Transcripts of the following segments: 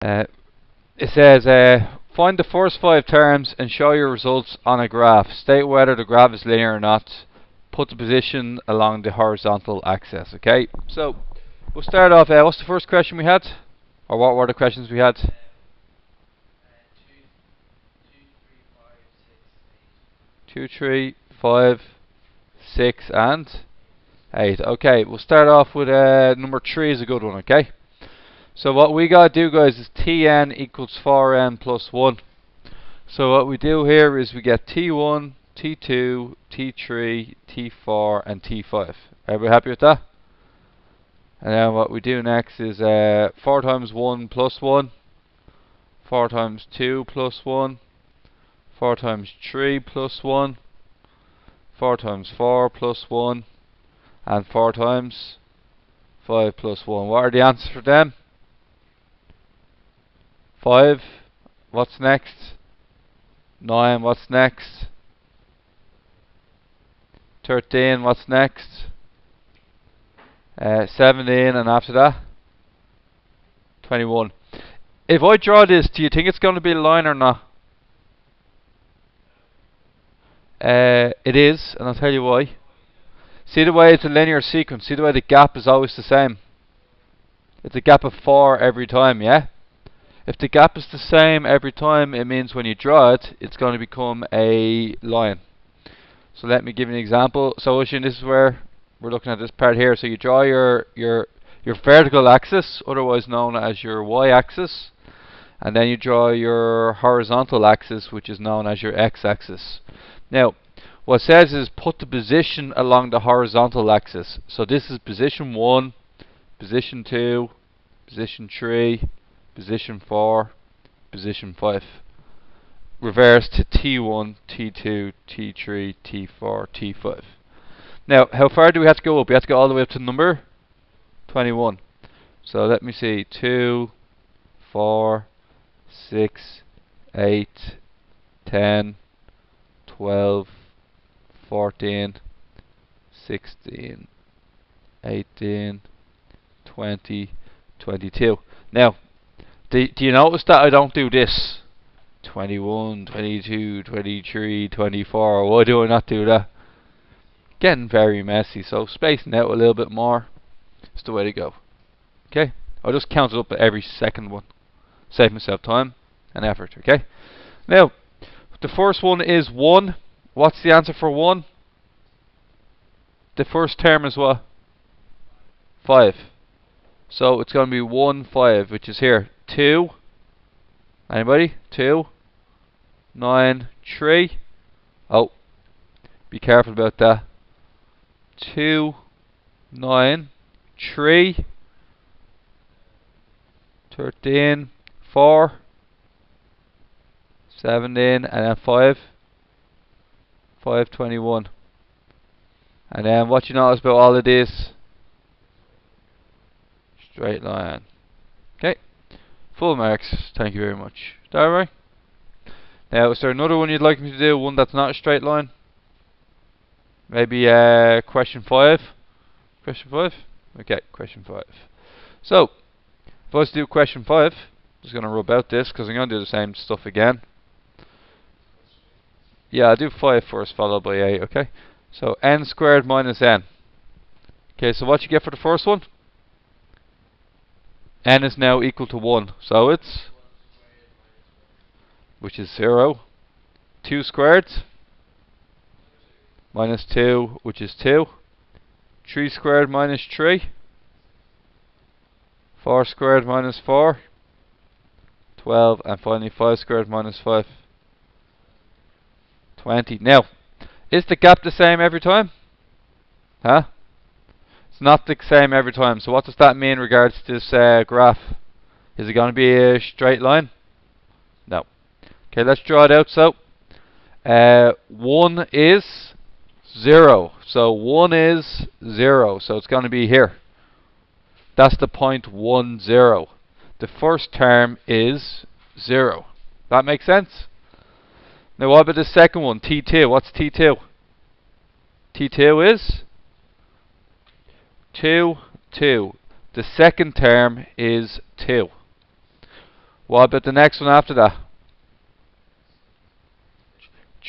Uh, it says, find the first 5 terms and show your results on a graph. State whether the graph is linear or not. Put the position along the horizontal axis. Okay, so we'll start off. What's the first question we had? Or what were the questions we had? 2, 3, 5, 6, and 8. Okay, we'll start off with number 3 is a good one, okay? So what we gotta do, guys, is Tn equals 4n plus 1. So what we do here is we get T1, T2, T3, T4, and T5. Everybody happy with that? And then what we do next is 4 times 1 plus 1, 4 times 2 plus 1, 4 times 3 plus 1, 4 times 4 plus 1, and 4 times 5 plus 1. What are the answers for them? 5. What's next? 9. What's next? 13. What's next? 17. And after that? 21. If I draw this, do you think it's going to be a line or not? It is, and I'll tell you why. See the way it's a linear sequence. See the way the gap is always the same. It's a gap of 4 every time, yeah? If the gap is the same every time, it means when you draw it, it's going to become a line. So let me give you an example. So Ocean, this is where we're looking at this part here. So you draw your vertical axis, otherwise known as your y-axis, and then you draw your horizontal axis, which is known as your x-axis. Now, what it says is put the position along the horizontal axis. So this is position 1, position 2, position 3, position 4, position 5. Reverse to T1, T2, T3, T4, T5. Now, how far do we have to go up? We have to go all the way up to number 21. So let me see. 2, 4, 6, 8, 10, 12, 14, 16, 18, 20, 22. Now, do you notice that I don't do this? 21, 22, 23, 24. Why do I not do that? Getting very messy, so spacing out a little bit more is the way to go. Okay? I'll just count it up at every second one. Save myself time and effort, okay? Now, the first one is 1. What's the answer for 1? The first term is what? 5. So it's going to be 1, 5, which is here. 2. Anybody? 2. 9, 3. Oh, be careful about that. 2, 9, 3, 13, 4, 17, and then 5, 5, 21. And then what you notice about all of this? Straight line. Okay, full marks. Thank you very much. Is that right? Now, is there another one you'd like me to do? One that's not a straight line? Maybe question 5? Question 5? Okay, question 5. So, if I was to do question 5, I'm just going to rub out this because I'm going to do the same stuff again. Yeah, I'll do 5 first, followed by 8, okay? So, n squared minus n. Okay, so what you get for the first one? N is now equal to 1. So it's, which is 0. 2 squared minus 2, which is 2. 3 squared minus 3. 4 squared minus 4. 12. And finally 5 squared minus 5. 20. Now, is the gap the same every time? Huh? It's not the same every time. So what does that mean in regards to this graph? Is it going to be a straight line? No. Okay, let's draw it out. So, 1 is 0. So 1 is 0. So it's going to be here. That's the point 1, 0. The first term is 0. That makes sense? Now what about the second one? T2. What's T2? T2 is 2, 2. The second term is 2. What about the next one after that?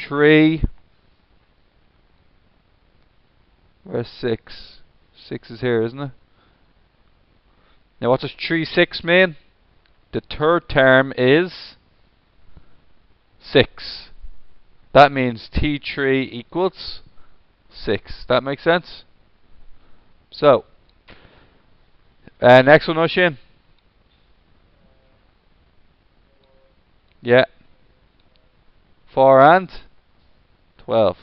3. Where's 6? 6 is here, isn't it? Now what does 3, 6 mean? The third term is 6. That means T3 equals 6. That makes sense? So, next one, Oisin. Yeah. 4 and 12.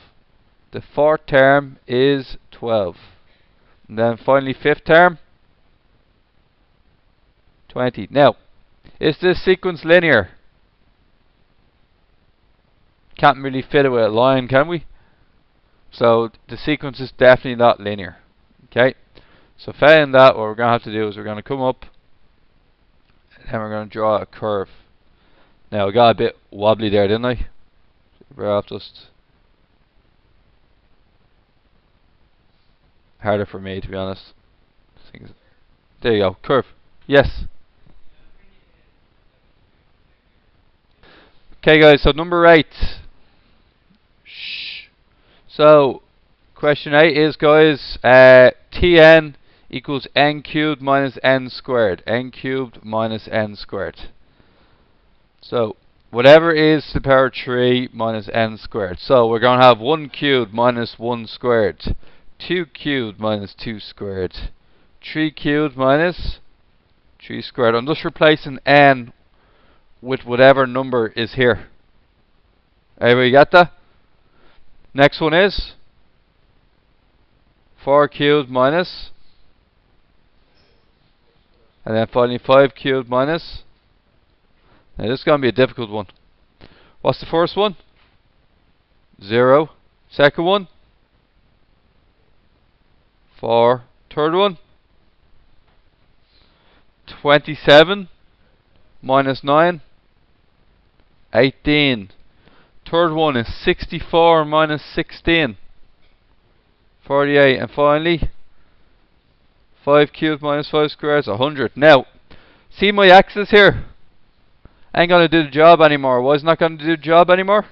The fourth term is 12. And then finally, fifth term, 20. Now, is this sequence linear? Can't really fit it with a line, can we? So the sequence is definitely not linear. Okay? So failing that, what we're going to have to do is we're going to come up and then we're going to draw a curve. Now I got a bit wobbly there, didn't I? Perhaps just harder for me, to be honest. There you go, curve. Yes. Okay guys, so number 8. Shh. So question 8 is, guys, Tn equals n cubed minus n squared. N cubed minus n squared. So whatever is to the power 3 minus n squared. So we're going to have 1 cubed minus 1 squared. 2 cubed minus 2 squared. 3 cubed minus 3 squared. I'm just replacing n with whatever number is here. Everybody got that? Next one is 4 cubed minus, and then finally 5 cubed minus. Now this is going to be a difficult one. What's the first one? 0. Second one? 4. Third one? 27 minus 9? 18. Third one is 64 minus 16. 48. And finally, 5 cubed minus 5 squared is 100. Now, see my axis here? Ain't going to do the job anymore. Why is it not going to do the job anymore?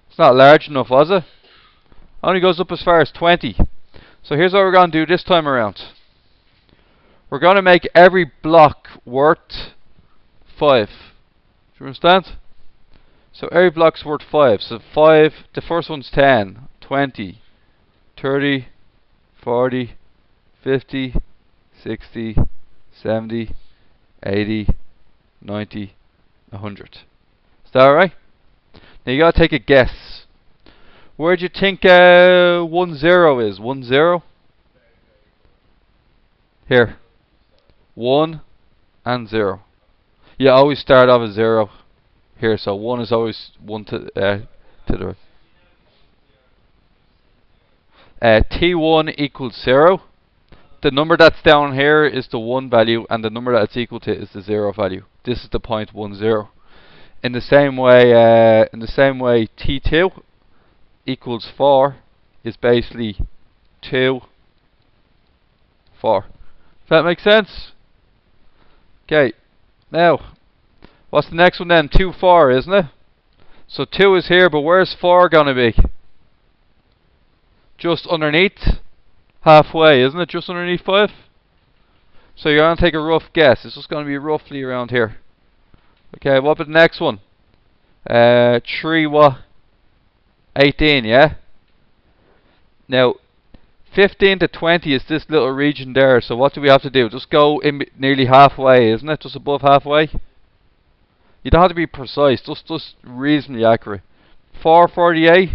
It's not large enough, was it? Only goes up as far as 20. So here's what we're going to do this time around. We're going to make every block worth 5. Do you understand? So every block's worth 5. So 5, the first one's 10, 20, 30, 40, 50, 60, 70, 80, 90, 100. Is that alright? Now you gotta take a guess. Where do you think 1 0 is? 1 0? Here. 1 and 0. You always start off as 0 here, so 1 is always 1 to the right. T1 equals 0. The number that's down here is the 1 value, and the number that it's equal to is the 0 value. This is the point 1 0. In the same way, T2 equals 4 is basically 2 4. Does that make sense? Okay. Now, what's the next one then? 2 4, isn't it? So 2 is here, but where's 4 gonna be? Just underneath, halfway, isn't it? Just underneath 5. So you're gonna take a rough guess. It's just gonna be roughly around here. Okay, what about the next one? 3 what? 18, yeah? Now, 15 to 20 is this little region there, so what do we have to do? Just go in nearly halfway, isn't it? Just above halfway? You don't have to be precise, just reasonably accurate. 448?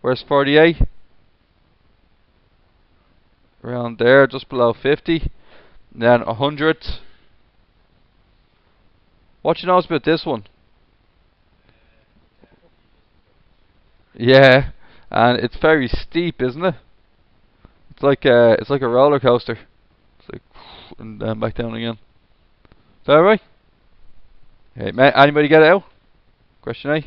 Where's 48? Around there, just below 50. And then 100. What you know about this one? Yeah, and it's very steep, isn't it? It's like a roller coaster. It's like and then back down again. Is that right? Hey, anybody get it out? Question 8.